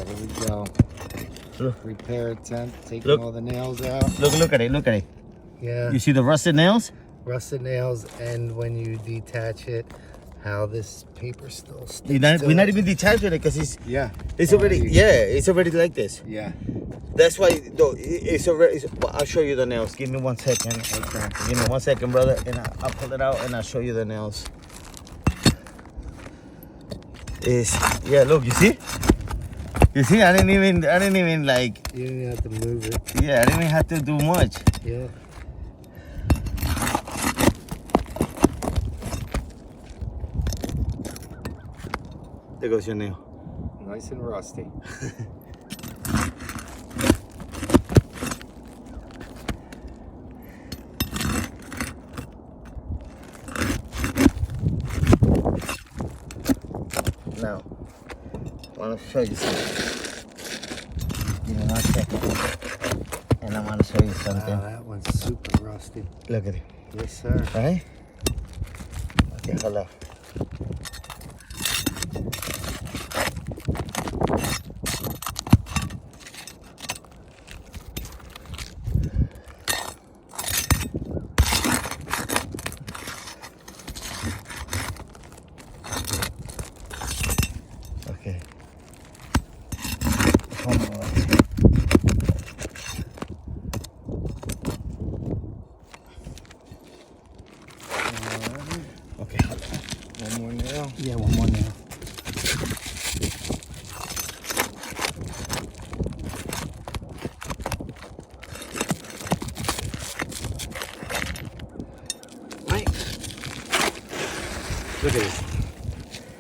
right, here we go. Look. Repair attempt, taking Look. all the nails out. Look at it. Look at it. Yeah, You see the rusted nails? rusted nails, and when you detach it, how this paper still sticks We're not to it. even detached with it because Yeah. it's already, it's already like this. Yeah. That's why, though, it's already, I'll show you the nails. Give me 1 second. Okay. Give me 1 second, brother, and I'll pull it out and I'll show you the nails. Yeah, look, you see? You see, I didn't even like, You didn't have to move it. yeah, I didn't even have to do much. Yeah. There goes your nail. Nice and rusty. Now, I want to show you something. Give me 1 second. And I want to show you something. Wow, that one's super rusty. Look at it. Yes, sir. Right? Okay, hold on. Okay. Come on. Okay, hold on. One more nail. Yeah, one more nail. Right. Look at this.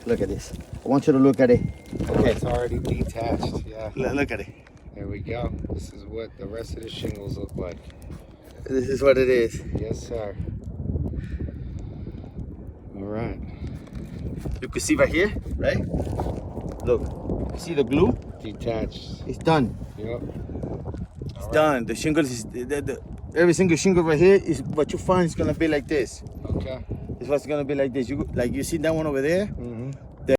Look at this. I want you to look at it. Okay. It's already detached. Yeah. Look at it. There we go. This is what the rest of the shingles look like. This is what it is. Yes, sir. All right. You can see right here, right? Look. You see the glue? Detached. It's done. Yep. It's done. The shingles is every single shingle right here is what you find is gonna be like this. Okay. It's what's gonna be like this. You see that one over there?